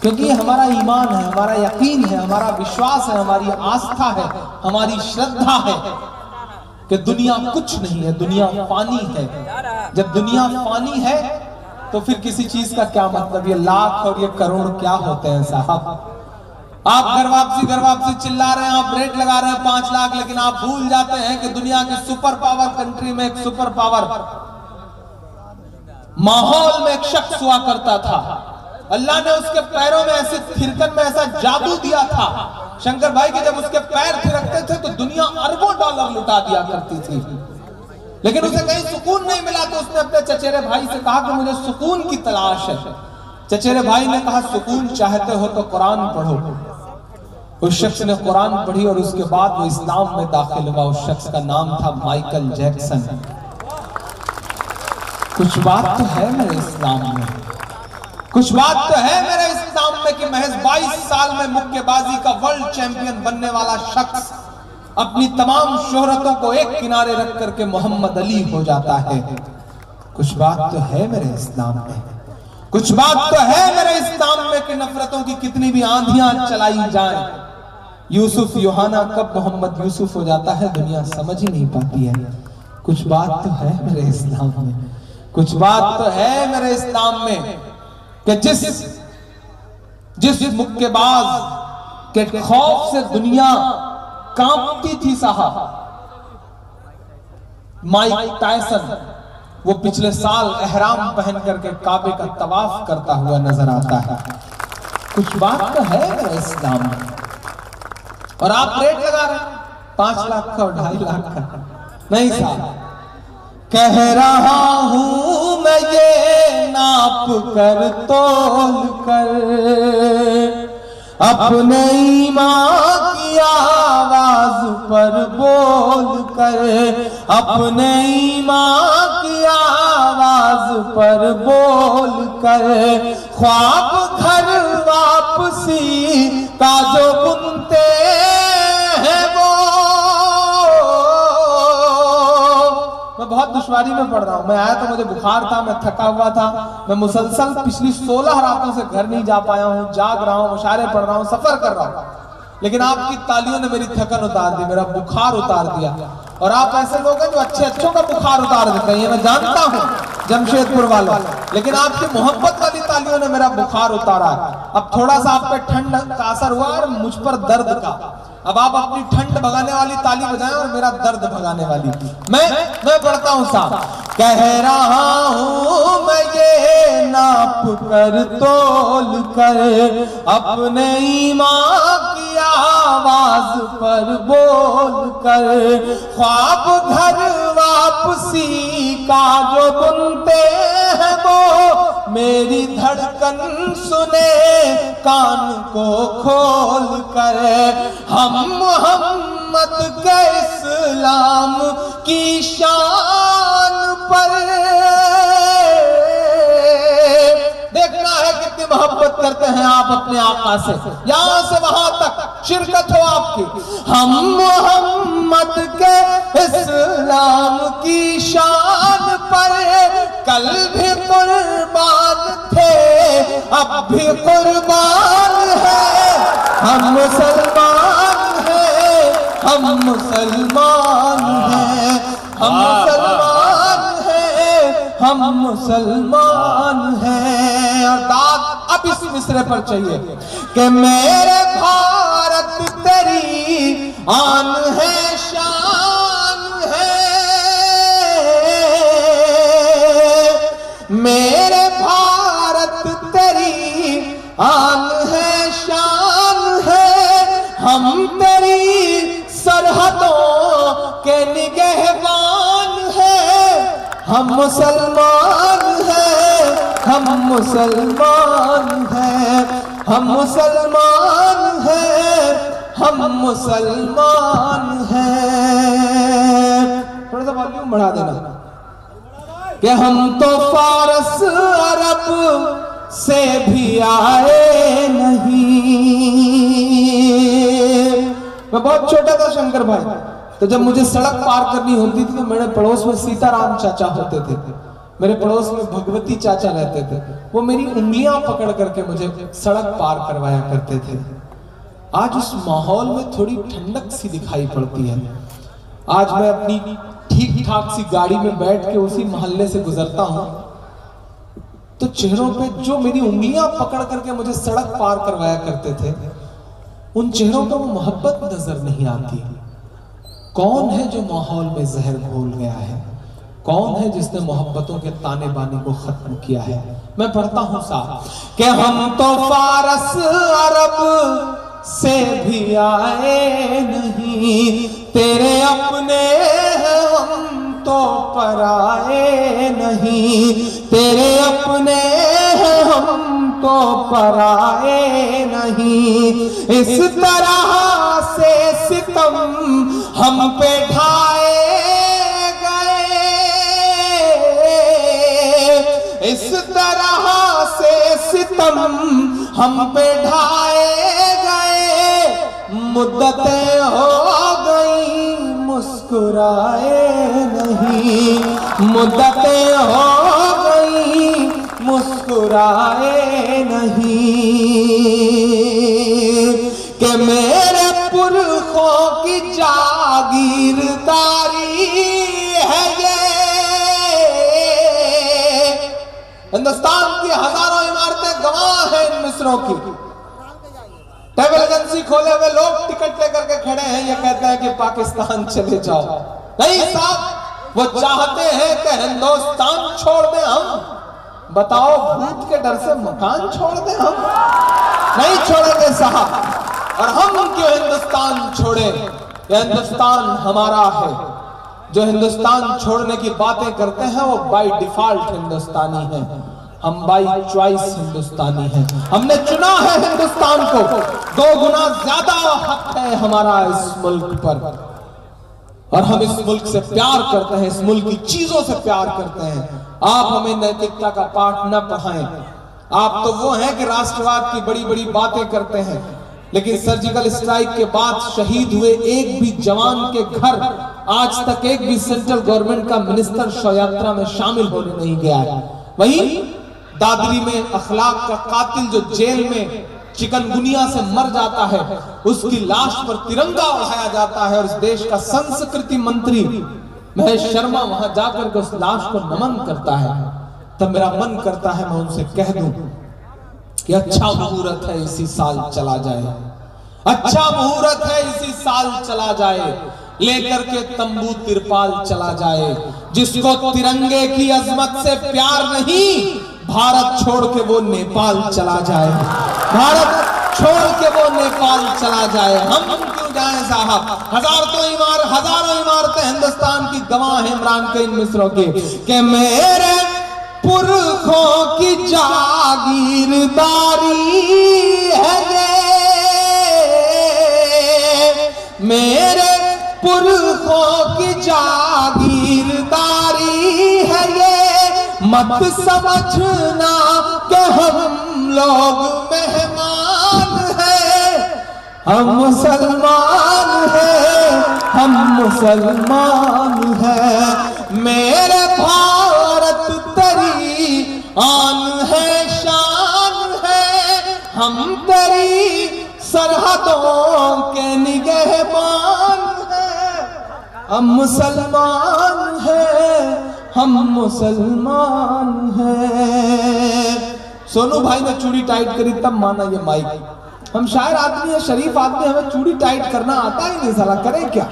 क्योंकि हमारा ईमान है, हमारा यकीन है, हमारा विश्वास है, हमारी आस्था है, हमारी श्रद्धा है कि दुनिया कुछ नहीं है, दुनिया फानी है। जब दुनिया फानी है तो फिर किसी चीज का क्या मतलब, ये लाख और ये करोड़ क्या होते हैं साहब। आप घर वापसी चिल्ला रहे हैं, आप रेट लगा रहे हैं 5 लाख, लेकिन आप भूल जाते हैं कि दुनिया के सुपर पावर कंट्री में एक सुपर पावर माहौल में एक शख्स हुआ करता था। अल्लाह ने उसके पैरों में ऐसे थिरकन में ऐसा जादू दिया था शंकर भाई कि जब उसके पैर थिरकते थे तो दुनिया अरबों डॉलर लुटा दिया करती थी, लेकिन उसे कहीं सुकून नहीं मिला। तो उसने अपने चचेरे भाई से कहा कि मुझे सुकून की तलाश है। चचेरे भाई ने कहा सुकून चाहते हो तो कुरान पढ़ो। उस शख्स ने कुरान पढ़ी और उसके बाद वो इस्लाम में दाखिल हुआ। उस शख्स का नाम था माइकल जैक्सन। कुछ बात तो है मेरे इस्लाम में, कुछ बात तो है मेरे इस्लाम में कि महज 22 साल में मुक्केबाजी का वर्ल्ड चैंपियन बनने वाला शख्स अपनी तमाम शोहरतों को एक किनारे रख करके मोहम्मद अली हो जाता है। कुछ बात तो है मेरे इस्लाम में, कुछ बात तो है मेरे इस्लाम में कि नफरतों की कितनी भी आंधियां चलाई जाएं, यूसुफ यूहाना कब मोहम्मद यूसुफ हो जाता है दुनिया समझ ही नहीं पाती है। कुछ बात तो है मेरे इस्लाम में, कुछ बात तो है मेरे इस्लाम में कि जिस मुक्केबाज के खौफ से दुनिया कांपती थी साहब, माइक टायसन, वो पिछले साल एहराम पहन करके काबे का तवाफ करता हुआ नजर आता है। कुछ बात तो है मेरे इस्लाम में। और आप रेट लगा रहे हैं 5 लाख का और 2.5 लाख का। नहीं साहब, कह रहा हूं मैं ये नाप कर तोल कर, अपने ईमान की आवाज पर बोल कर, अपने ईमान की आवाज पर बोल कर, ख्वाब घर वापसी का जो बुनते हैं वो। मैं बहुत दुश्वारी में पढ़ रहा हूं। मैं आया तो मुझे बुखार था, मैं थका हुआ था, मैं मुसलसल पिछली 16 रातों से घर नहीं जा पाया हूं, जाग रहा हूं, मुशायरे पढ़ रहा हूं, सफर कर रहा हूं, लेकिन आपकी तालियों ने मेरी थकन उतार दी, मेरा बुखार उतार दिया। और आप ऐसे लोग हैं जो अच्छों का बुखार उतार देते हैं, ये मैं जानता हूं जमशेदपुर वालों, लेकिन आपकी मोहब्बत वाली तालियों ने मेरा बुखार उतारा। अब थोड़ा सा आप पे ठंड का असर हुआ और मुझ पर दर्द का। अब आप अपनी ठंड भगाने वाली ताली बजाएं और मेरा दर्द भगाने वाली। मैं पढ़ता हूं साहब, कह रहा हूं मैं ये नाप कर तोल कर, अपने ईमान की आवाज पर बोल कर, ख्वाब घर वापसी का जो बुनते हैं वो, मेरी धड़कन सुने कान को खोल कर, हम मोहम्मद के इस्लाम की शान पर। देखना है कितनी मोहब्बत करते हैं आप अपने आका से, यहां से वहां तक शिरकत हो आपकी। हम मोहम्मद के इस्लाम की शान पर कल भी कुर्बान थे, अब भी कुर्बान है। हम मुसलमान हैं, हम मुसलमान हैं, हम मुसलमान हैं, हम मुसलमान हैं। और दाद अब इस मिसरे पर चाहिए कि मेरे भारत तेरी आन है, शान है, मेरे भारत तेरी आन है, शान है, हम तेरी सरहदों के निगहबान हैं। हम मुसलमान हैं, हम मुसलमान हैं, हम मुसलमान हैं, हम मुसलमान हैं। थोड़ा सा वॉल्यूम बढ़ा देना। कि हम तो फारस अरब से भी आए नहीं। मैं बहुत छोटा था शंकर भाई, तो जब मुझे सड़क पार करनी होती थी तो मेरे पड़ोस में सीताराम चाचा होते थे, मेरे पड़ोस में भगवती चाचा रहते थे। वो मेरी उंगलियां पकड़ करके मुझे सड़क पार करवाया करते थे। आज उस माहौल में थोड़ी ठंडक सी दिखाई पड़ती है। आज मैं अपनी ठीक ठाक सी गाड़ी में बैठ के उसी मोहल्ले से गुजरता हूं तो चेहरों पे जो मेरी उंगलियां पकड़ करके मुझे सड़क पार करवाया करते थे, उन चेहरों पर वो मोहब्बत नजर नहीं आती। कौन है जो माहौल में जहर घोल गया है? कौन है जिसने मोहब्बतों के ताने बाने को खत्म किया है? मैं पढ़ता हूं साहब कि हम तो फारस अरब से भी आए नहीं, तेरे अपने हैं हम तो पराए नहीं, तेरे अपने हैं हम तो पराए नहीं। इस तरह से सितम हम पे ढाए गए, इस तरह से सितम हम पे ढाए गए। मुद्दतें हो गई मुस्कुराए नहीं, मुद्दतें हो गई मुस्कुराए नहीं। कि मेरे पुरखों की जागीरदारी है ये, हिंदुस्तान की हजारों इमारतें गवाह हैं इन मिस्रों की। ट्रैवल एजेंसी खोले हुए लोग टिकट लेकर के खड़े हैं, ये कहते हैं कि पाकिस्तान चले जाओ। नहीं साहब, वो चाहते हैं कि हिंदुस्तान छोड़ दें हम। बताओ, भूत के डर से मकान छोड़ दें हम? नहीं छोड़ेंगे साहब। और हम क्यों हिंदुस्तान छोड़े? ये हिंदुस्तान हमारा है। जो हिंदुस्तान छोड़ने की बातें करते हैं वो बाय डिफॉल्ट हिंदुस्तानी हैं। हम बाय चॉइस हिंदुस्तानी हैं। हमने चुना है हिंदुस्तान को। 2 गुना ज्यादा हक है हमारा इस मुल्क पर, और हम इस मुल्क से प्यार करते हैं, इस मुल्क की चीजों से प्यार करते हैं। आप हमें नैतिकता का पाठ न पढ़ाएं। आप तो वो हैं कि राष्ट्रवाद की बड़ी बड़ी बातें करते हैं, लेकिन सर्जिकल स्ट्राइक के बाद शहीद हुए एक भी जवान के घर आज तक एक भी सेंट्रल गवर्नमेंट का मिनिस्टर शव यात्रा में शामिल होने नहीं गया है। वहीं दादरी में अखलाक का कातिल जो जेल में चिकनगुनिया से मर जाता है, उसकी लाश पर तिरंगा उड़ाया जाता है, और इस देश का संस्कृति मंत्री महेश शर्मा वहां जाकर के उस लाश को नमन करता है। तब मेरा मन करता है मैं उनसे कह दूं कि अच्छा मुहूर्त है इसी साल चला जाए, अच्छा मुहूर्त है इसी साल चला जाए, लेकर के तंबू तिरपाल चला जाए। जिसको तिरंगे की अजमत से प्यार नहीं, भारत छोड़ के वो नेपाल चला जाए, भारत छोड़ के वो नेपाल चला जाए। हम क्यों जाएं साहब? हजारों इमारतें हिंदुस्तान की गवाह है इमरान के इन मिस्रों की कि मेरे पुरखों की जागीरदारी है ये, मेरे पुरखों की जागीरदारी है ये। मत समझना कि हम लोग मेहमान हैं, हम मुसलमान हैं, हम मुसलमान हैं। मेरे भारत तेरी आन है, शान है, हम तेरी सरहदों के निगहबान हैं। हम मुसलमान हैं, हम मुसलमान हैं। सोनू भाई ने चूड़ी टाइट करी तब माना ये माइक। हम शायर आदमी है, शरीफ आदमी, हमें चूड़ी टाइट करना आता ही नहीं, साला करें क्या?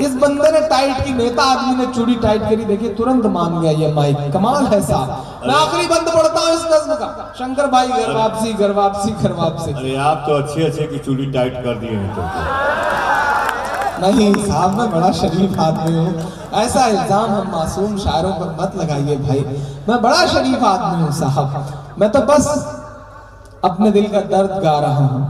इस बंदे ने टाइट की, नेता आदमी ने चूड़ी टाइट करी, देखिए तुरंत मान गया ये माइक। कमाल है साहब। मैं आखिरी बंद पढ़ता हूँ इस नज्म का। शंकर भाई घर वापसी, घर वापसी, घर वापसी। अरे आप तो अच्छे की चूड़ी टाइट कर दिए हैं तो। नहीं साहब, मैं बड़ा शरीफ आदमी हूँ, ऐसा इल्जाम हम मासूम शायरों पर मत लगाइए भाई। मैं बड़ा शरीफ आदमी हूँ साहब, मैं तो बस अपने दिल का दर्द गा रहा हूँ।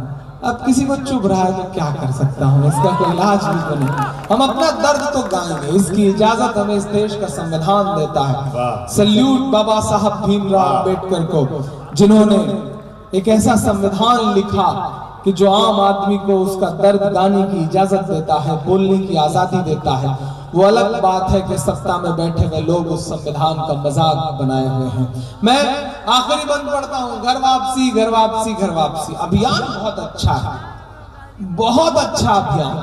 अब किसी को चुभ रहा है तो क्या कर सकता हूँ, इसका कोई इलाज भी तो नहीं। हम अपना दर्द तो गाएंगे, इसकी इजाजत हमें इस देश का संविधान देता है। सल्यूट बाबा साहब भीमराव अम्बेडकर को, जिन्होंने एक ऐसा संविधान लिखा कि जो आम आदमी को उसका दर्द गाने की इजाजत देता है, बोलने की आजादी देता है। वो अलग बात है कि सत्ता में बैठे हुए लोग उस संविधान का मजाक बनाए हुए हैं। मैं आखिरी बंद पढ़ता हूं, घर वापसी घर वापसी घर वापसी। अभियान बहुत अच्छा है, बहुत अच्छा अभियान,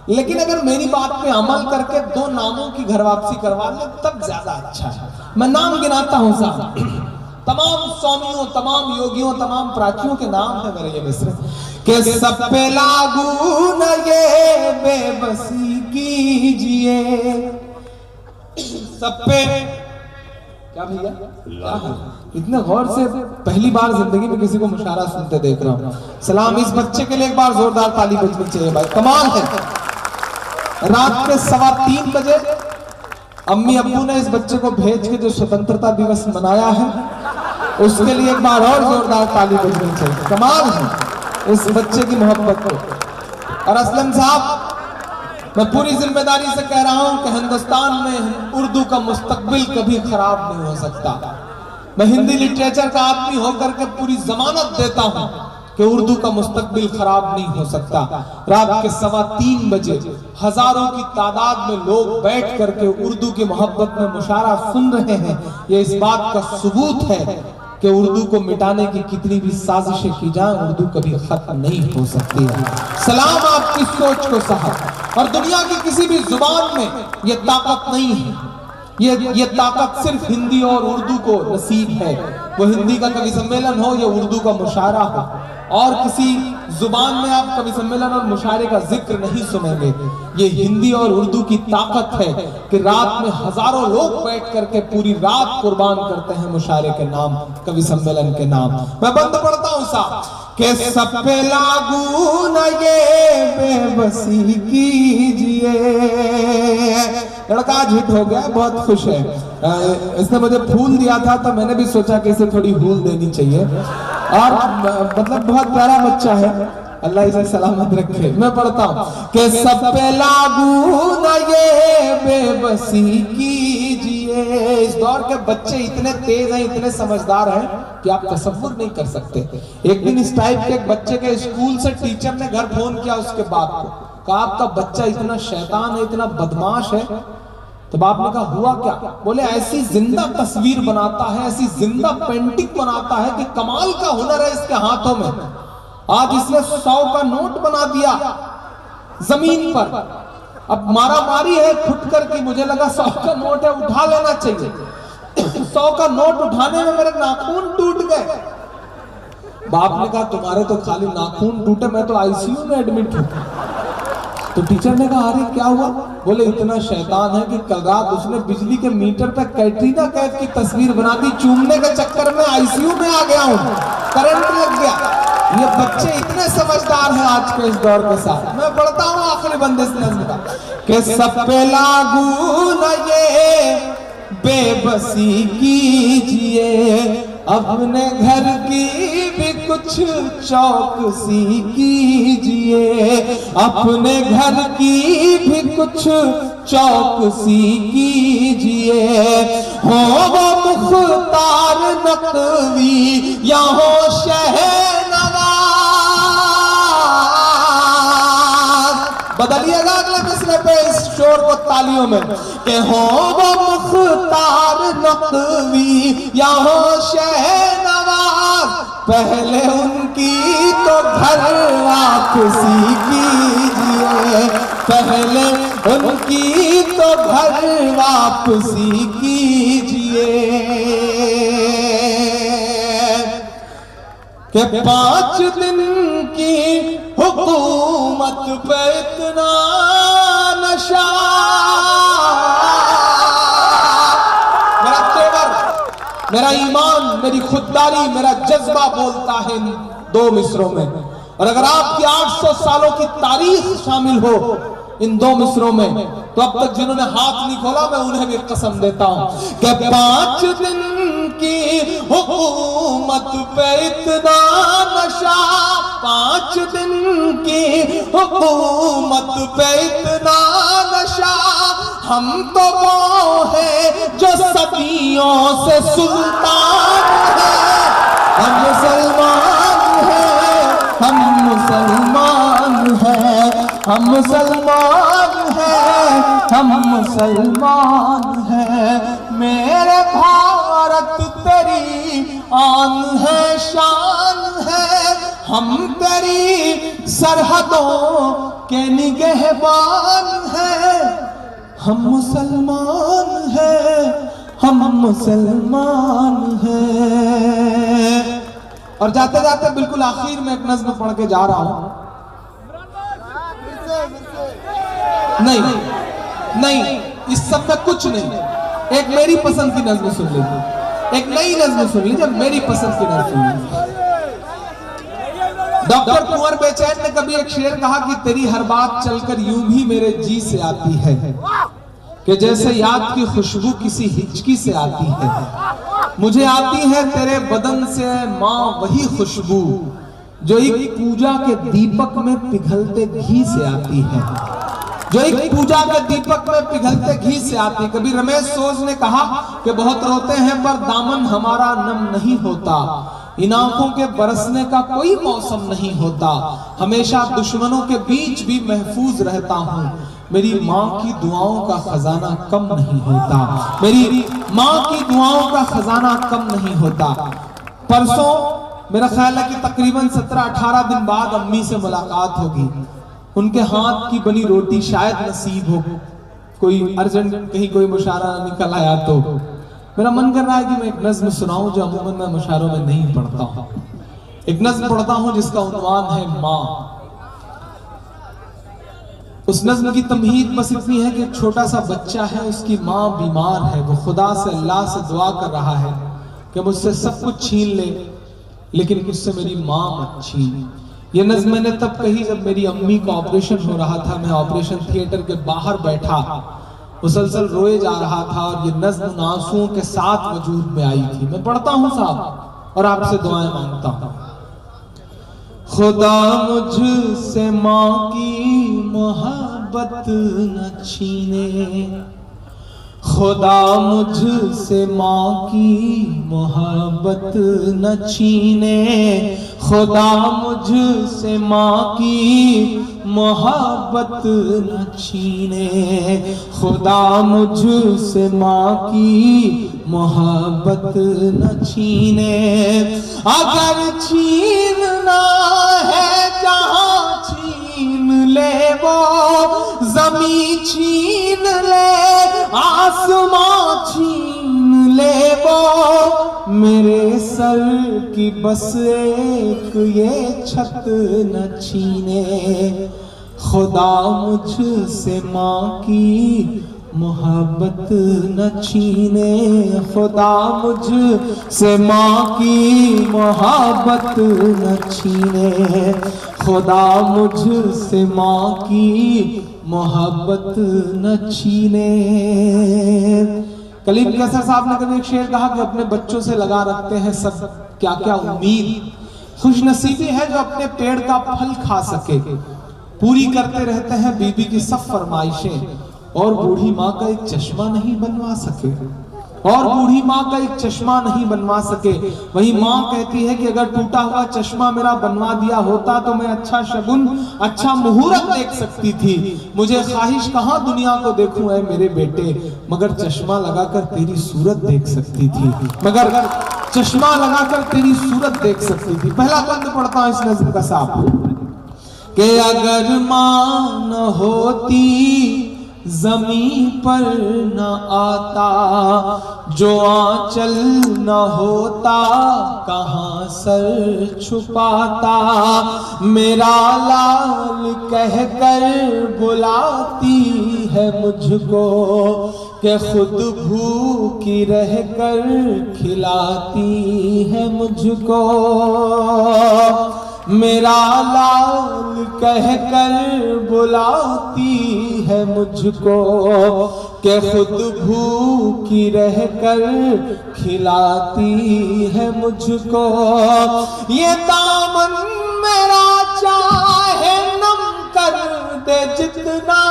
लेकिन अगर मेरी बात पे अमल करके 2 नामों की घर वापसी करवा ले तब ज्यादा अच्छा है। मैं नाम गिनाता हूं साहब, तमाम स्वामियों, तमाम योगियों, तमाम प्राचियों के नाम है मेरे ये मिस्र के। सब पे लागू न ये बेबसी कीजिए, सब पे क्या भैया क्या है? इतने गौर से पहली बार जिंदगी में किसी को मुशायरा सुनते देख रहा हूं। सलाम इस बच्चे के लिए एक बार जोरदार ताली बजनी चाहिए भाई, कमाल है। रात के 3:15 बजे अम्मी अब्बू ने इस बच्चे को भेज के जो स्वतंत्रता दिवस मनाया है उसके लिए एक बार और जोरदार ताली बजनी चाहिए, कमाल है इस बच्चे की मोहब्बत को। और असलम साहब, मैं पूरी जिम्मेदारी से कह रहा हूं कि हिंदुस्तान में उर्दू का मुस्तकबिल कभी खराब नहीं हो सकता। मैं हिंदी लिटरेचर का आदमी होकर के पूरी जमानत देता हूं कि उर्दू का मुस्तकबिल खराब नहीं हो सकता। रात के 3:15 बजे हजारों की तादाद में लोग बैठ करके उर्दू की मोहब्बत में मुशायरा सुन रहे हैं। ये इस बात का सबूत है कि उर्दू को मिटाने की कितनी भी साजिशें की जाए, उर्दू कभी खत्म नहीं हो सकती है। सलाम आपकी सोच को साहब। और दुनिया की किसी भी जुबान में ये ताकत नहीं है, ये ताकत सिर्फ हिंदी और उर्दू को नसीब है। वो हिंदी का कवि सम्मेलन हो या उर्दू का मुशायरा हो, और किसी जुबान में आप कवि सम्मेलन और मुशायरे का जिक्र नहीं सुनेंगे। ये हिंदी और उर्दू की ताकत है कि रात में हजारों लोग बैठ करके पूरी रात कुर्बान करते हैं मुशायरे के नाम, कवि सम्मेलन के नाम। मैं बंद पढ़ता हूं साहब के सब पे लागू न ये बेबसी कीजिए। लड़का आज हिट हो गया, बहुत खुश है। इसने मुझे फूल दिया था तो मैंने भी सोचा कि इसे थोड़ी फूल देनी चाहिए, और मतलब बहुत प्यारा बच्चा है, अल्लाह इसे सलामत रखे। मैं पढ़ता हूँ कि सब पे लागू न ये बेबसी कीजिए। इस दौर के बच्चे इतने तेज हैं, इतने समझदार हैं कि आप तसव्वुर नहीं कर सकते। एक दिन इस टाइप के एक बच्चे के स्कूल से टीचर ने घर फोन किया उसके बाप को, कहा आपका बच्चा इतना शैतान है, इतना बदमाश है। तो बाप ने कहा हुआ क्या? बोले ऐसी जिंदा तस्वीर बनाता है, ऐसी जिंदा पेंटिंग बनाता है कि कमाल का हुनर है इसके हाथों में। आज इसने 100 का नोट बना दिया जमीन पर। अब मारा मारी है फुटकर की, मुझे लगा 100 का नोट है उठा लेना चाहिए। 100 का नोट उठाने में मेरे नाखून टूट गए। बाप ने कहा तुम्हारे तो खाली नाखून टूटे, मैं तो आईसीयू में एडमिट हूं। तो टीचर ने कहा अरे क्या हुआ? बोले इतना शैतान है कि कल रात उसने बिजली के मीटर पे कैटरीना कैफ की तस्वीर बना दी, चूमने के चक्कर में आईसीयू में आ गया हूं, करंट लग गया। ये बच्चे इतने समझदार हैं आज के इस दौर के साथ। मैं पढ़ता हूं आखिरी बंदे के सब पे लागू न ये बेबसी कीजिए, अपने घर की भी कुछ चौकसी कीजिए, अपने घर की भी कुछ चौकसी कीजिए। हो वो मुख्तार नकवी या हो शहनवाज। बदलिएगा अगले मिसरे पे इस शोर को तालियों में कि हो वो मुख्तार नकवी या हो शहनवाज, पहले उनकी तो घर वापसी कीजिए, पहले उनकी तो घर वापसी कीजिए। कि 5 दिन की हुकूमत पे इतना नशा, मेरा तेवर, मेरा ईमान, मेरी खुददारी, मेरा जज्बा बोलता है इन 2 मिसरों में। और अगर आपकी 800 सालों की तारीख शामिल हो इन 2 मिसरों में, तो अब तक जिन्होंने हाथ नहीं खोला मैं उन्हें भी कसम देता हूं कि 5 दिन की हुकूमत पे इतना नशा, 5 दिन की हुकूमत पे इतना नशा, हम तो वो है जो सदियों से सुल्तान है। हम मुसलमान हैं, हम मुसलमान हैं, हम मुसलमान हैं, हम मुसलमान हैं। मेरे भारत तेरी आन है, शान है, हम तेरी सरहदों के निगहबान हैं। हम मुसलमान हैं, हम मुसलमान हैं। और जाते जाते बिल्कुल आखिर में एक नज्म पढ़ के जा रहा हूं। नहीं, इस सब में कुछ नहीं। एक मेरी पसंद की नज्म सुन लीजिए, एक नई नज्म सुन लीजिए, मेरी पसंद की नज्म सुन लीजिए। डॉक्टर कुंवर बेचैन ने कभी एक शेर कहा कि तेरी हर बात चलकर यूं भी मेरे जी से आती है कि जैसे याद की खुशबू किसी हिचकी से आती है। मुझे आती है तेरे बदन से माँ वही खुशबू जो एक पूजा के दीपक में पिघलते घी से आती है, जो एक पूजा के दीपक में पिघलते घी से आती है। कभी रमेश सोज ने कहा कि बहुत रोते हैं पर दामन हमारा नम नहीं होता, इन आंखों के बरसने का कोई मौसम नहीं होता, हमेशा दुश्मनों के बीच भी महफूज रहता हूँ, मेरी माँ की दुआओं का खजाना कम नहीं होता, मेरी माँ की दुआओं का खजाना कम नहीं होता। परसों मेरा ख्याल है कि तकरीबन 17-18 दिन बाद अम्मी से मुलाकात होगी। उनके हाथ की बनी रोटी शायद नसीब हो, कोई अर्जेंट कहीं कोई मुशायरा निकल आया तो मेरा मन कर रहा है कि मैं एक नज्म सुनाऊं जो अमूमन मैं मुशायरों में नहीं पढ़ता हूं। एक नज्म पढ़ता हूं जिसका उन्वान है माँ। उस नज्म की तमहीद बस इतनी है कि एक छोटा सा बच्चा है, उसकी माँ बीमार है, वो खुदा से अल्लाह से दुआ कर रहा है कि मुझसे सब कुछ छीन ले लेकिन मुझसे मेरी माँ मत छीन। ये नज्म मैंने तब कही जब मेरी अम्मी का ऑपरेशन हो रहा था, मैं ऑपरेशन थिएटर के बाहर बैठा मुसलसल रोए जा रहा था और ये नज्म आंसुओं के साथ वजूद में आई थी। मैं पढ़ता हूँ साहब और आपसे दुआएं मांगता हूँ। खुदा मुझसे माँ की मोहब्बत न छीने, खुदा मुझसे माँ की मोहब्बत न छीने, खुदा मुझसे माँ की मोहब्बत न छीने, खुदा मुझसे माँ की मोहब्बत न छीने। अगर छीनना है जहाँ छीन ले वो, जमी छीन ले आसमां छीन ले वो, मेरे सर की बस एक ये छत न छीने। खुदा मुझसे माँ की मोहब्बत न छीने, खुदा मुझसे माँ की मोहब्बत न छीने, खुदा मुझसे माँ की मोहब्बत न छीने। कलीम कैसर साहब ने कभी एक शेर कहा कि अपने बच्चों से लगा रखते हैं सब क्या क्या उम्मीद, खुशनसीबी है जो अपने पेड़ का फल खा सके, पूरी करते रहते हैं बीबी की सब फरमाइशें और बूढ़ी माँ का एक चश्मा नहीं बनवा सके, और बूढ़ी माँ का एक चश्मा नहीं बनवा सके। वही माँ कहती है कि अगर टूटा हुआ चश्मा मेरा बनवा दिया होता तो मैं अच्छा शगुन अच्छा मुहूर्त देख सकती थी। मुझे ख्वाहिश कहाँ दुनिया को देखूं ऐ मेरे बेटे, मगर चश्मा लगाकर तेरी सूरत देख सकती थी, मगर चश्मा लगाकर तेरी सूरत देख सकती थी। पहला बंद पढ़ता हूं इस नज़्म का साहब कि अगर माँ न होती जमीन पर न आता, जो आंचल न होता कहाँ सर छुपाता, मेरा लाल कहकर बुलाती है मुझको कि खुद भूखी रहकर खिलाती है मुझको। मेरा लाल कहकर बुलाती है मुझको, कि खुद भूखी रहकर खिलाती है मुझको। ये दामन मेरा चाहे नम कर दे जितना,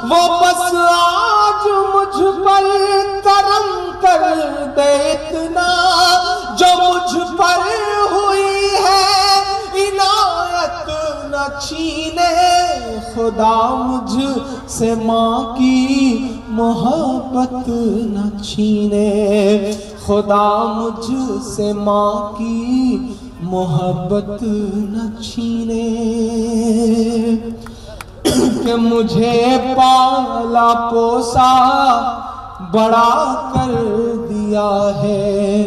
वो बस आज मुझ पर करम कर दे इतना। जो मुझ पर हुई है इनायत न छीने, खुदा मुझ से माँ की मोहब्बत न छीने, खुदा मुझ से माँ की मोहब्बत न छीने। कि मुझे पाला पोसा बड़ा कर दिया है,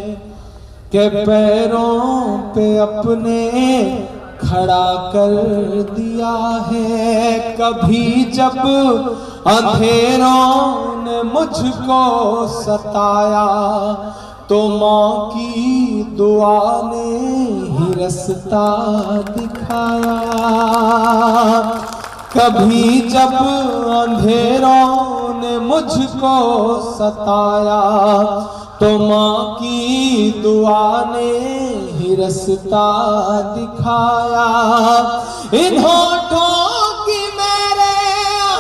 के पैरों पे अपने खड़ा कर दिया है। कभी जब अंधेरों ने मुझको सताया, तो माँ की दुआ ने ही रास्ता दिखाया। कभी जब अंधेरों ने मुझको सताया, तो माँ की दुआ ने ही रास्ता दिखाया। इन होठों की मेरे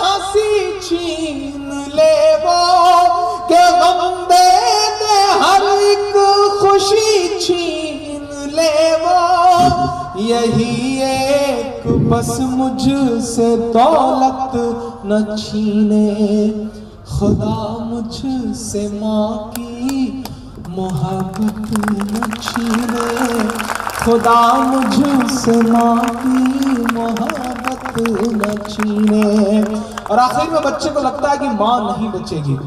हंसी छीन ले वो, के गम दे दे हर एक खुशी छीन ले वो। यही एक बस मुझसे दौलत न छीने, खुदा मुझसे माँ की मोहब्बत न छीने, खुदा मुझसे माँ की मोहब्बत न छीने। और आखिर में बच्चे को लगता है कि माँ नहीं बचेगी,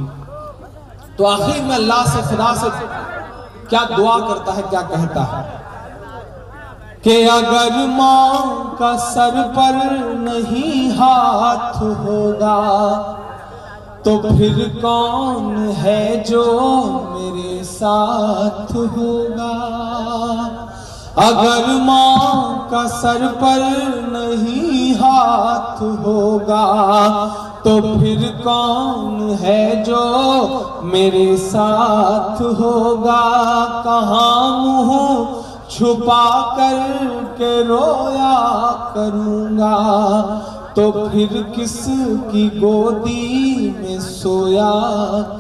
तो आखिर में अल्लाह से, खुदा से क्या दुआ करता है, क्या कहता है कि अगर माँ का सर पर नहीं हाथ होगा, तो फिर कौन है जो मेरे साथ होगा। अगर माँ का सर पर नहीं हाथ होगा, तो फिर कौन है जो मेरे साथ होगा। कहाँ मुँह छुपा कर के रोया करूँगा, तो फिर किसकी गोदी में सोया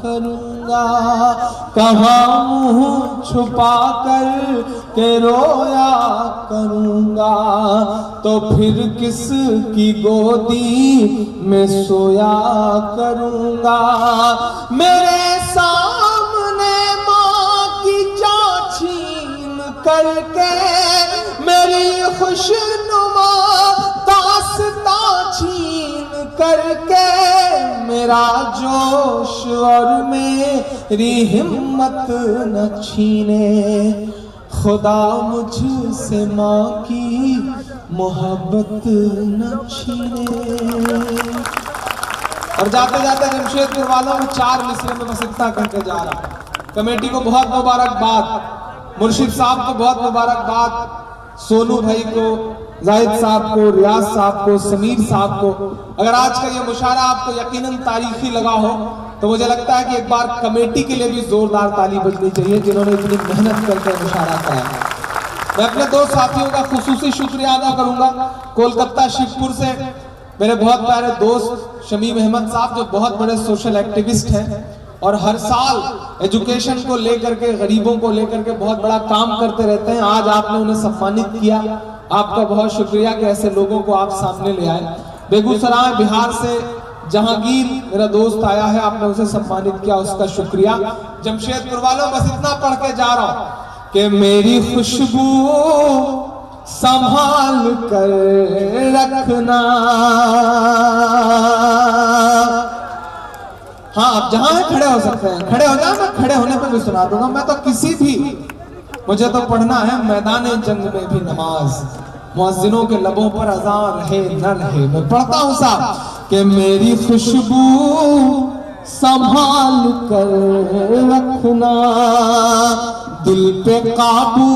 करूँगा। कहाँ मुँह छुपा कर के रोया करूँगा, तो फिर किसकी गोदी में सोया करूँगा। मेरे सामने माँ की छीन करके मेरी खुशनुमा दास्तां छीन करके, मेरा जोश और मेरी हिम्मत न छीने, खुदा मुझसे माँ की मोहब्बत न छीने। और जाते जाते जमशेदपुर वालों में 4 मिसरे में बस इतना करके जा रहा। कमेटी को बहुत मुबारकबाद, मुर्शिद साहब को बहुत मुबारकबाद, सोनू भाई को, जाहिद साहब को, रियाज साहब को, समीर साहब को। अगर आज का ये मुशायरा आपको यकीनन तारीखी लगा हो, तो मुझे लगता है कि एक बार कमेटी के लिए भी जोरदार ताली बजनी चाहिए, जिन्होंने इतनी मेहनत करके मुशायरा कराया। मैं अपने 2 साथियों का खुसूसी शुक्रिया अदा करूंगा। कोलकाता शिवपुर से मेरे बहुत प्यारे दोस्त शमीम अहमद साहब, जो बहुत बड़े सोशल एक्टिविस्ट हैं और हर साल एजुकेशन को लेकर के, गरीबों को लेकर के बहुत बड़ा काम करते रहते हैं। आज आपने उन्हें सम्मानित किया, आपका बहुत शुक्रिया कि ऐसे लोगों को आप सामने ले आए। बेगूसराय बिहार से जहांगीर मेरा दोस्त आया है, आपने उसे सम्मानित किया, उसका शुक्रिया। जमशेदपुर वालों बस इतना पढ़ के जा रहा हूं कि मेरी खुशबू संभाल कर रखना। हाँ, आप जहां है खड़े हो सकते हैं, खड़े हो जाए, मैं खड़े होने पर भी सुना दूंगा। मैं तो किसी भी, मुझे तो पढ़ना है मैदान जंग में भी नमाज, मुअज्जिनों के लबों पर अज़ान रहे न रहे। मैं पढ़ता हूँ साहब कि मेरी खुशबू संभाल कर रखना, दिल पे काबू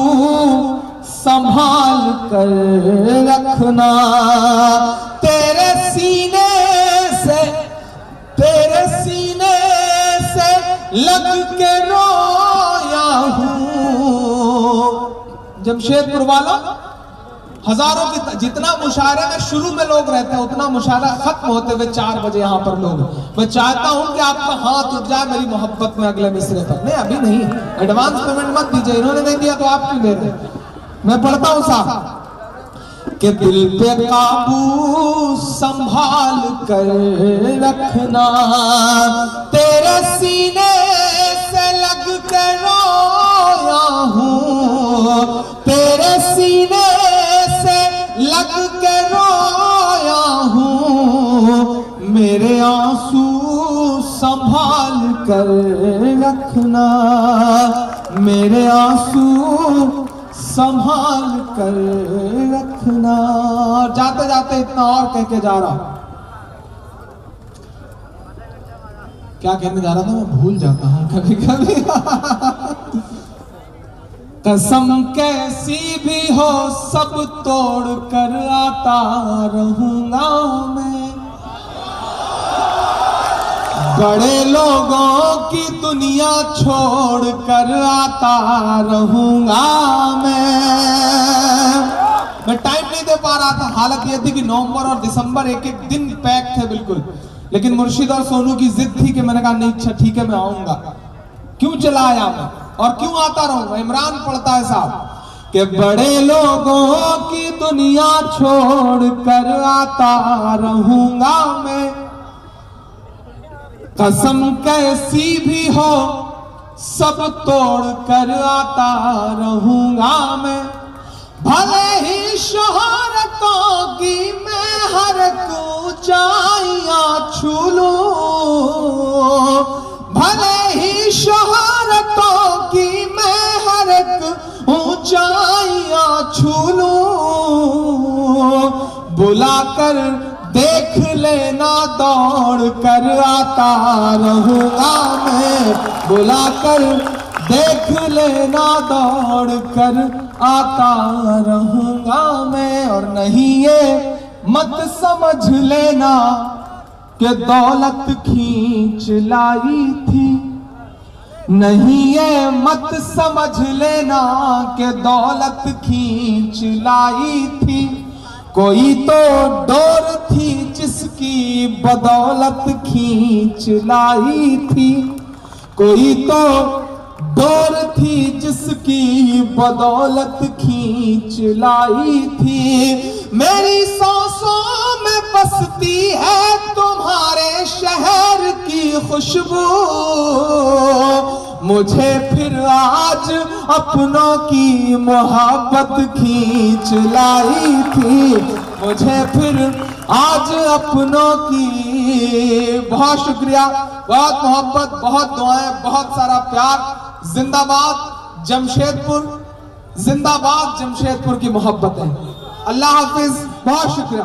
संभाल कर रखना। तेरे सीने से लग के रोया हूँ। जमशेदपुर वालों, हजारों की जितना मुशायरे में शुरू में लोग रहते हैं उतना मुशायरा खत्म होते हुए 4 बजे यहाँ पर लोग। मैं चाहता हूं कि आपका हाथ उठ जाए मेरी मोहब्बत में अगले मिसरे पर। नहीं अभी नहीं, एडवांस पेमेंट मत दीजिए, इन्होंने नहीं दिया तो आप क्यों दे रहे। मैं पढ़ता हूं साहब कि दिल पे काबू संभाल कर रखना। तेरे सीने से लग कर रोया हूँ। तेरे सीने लग के रोया हूँ। मेरे आंसू संभाल कर रखना। मेरे आंसू संभाल कर रखना। और जाते जाते इतना और कह के जा रहा, क्या कहने जा रहा था मैं भूल जाता हूं कभी कभी। कसम कैसी भी हो सब तोड़ कर आता रहूंगा मैं। बड़े लोगों की दुनिया छोड़ कर आता रहूंगा मैं टाइम नहीं दे पा रहा था। हालत यह थी कि नवंबर और दिसंबर एक एक दिन पैक थे बिल्कुल, लेकिन मुर्शिद और सोनू की जिद थी कि मैंने कहा नहीं अच्छा ठीक है मैं आऊंगा। क्यों चला आया मैं और क्यों आता रहूंगा। इमरान पढ़ता है साहब कि बड़े लोगों की दुनिया छोड़ कर आता रहूंगा मैं। कसम कैसी भी हो सब तोड़ कर आता रहूंगा मैं। भले ही शोहरतों की मैं हर ऊंचाइयां छू लूं। भले ही शोहरतों की मैं हर ऊंचाइयां छू लूं। बुलाकर देख लेना दौड़ कर आता रहूंगा मैं। बुलाकर देख लेना दौड़ कर आता रहूंगा मैं। और नहीं ये मत समझ लेना कि दौलत खींच लाई थी। नहीं ये मत समझ लेना कि दौलत खींच लाई थी। कोई तो डोर थी जिसकी बदौलत खींच लाई थी। कोई तो डोर थी जिसकी बदौलत खींच लाई थी। मेरी सांसों में बसती है तुम्हारे शहर की खुशबू। मुझे फिर आज अपनों की मोहब्बत खींच लाई थी। मुझे फिर आज अपनों की। बहुत शुक्रिया, बहुत मोहब्बत, बहुत दुआएं, बहुत सारा प्यार। जिंदाबाद जमशेदपुर, जिंदाबाद जमशेदपुर की मोहब्बत है। अल्लाह हाफिज, बहुत शुक्रिया।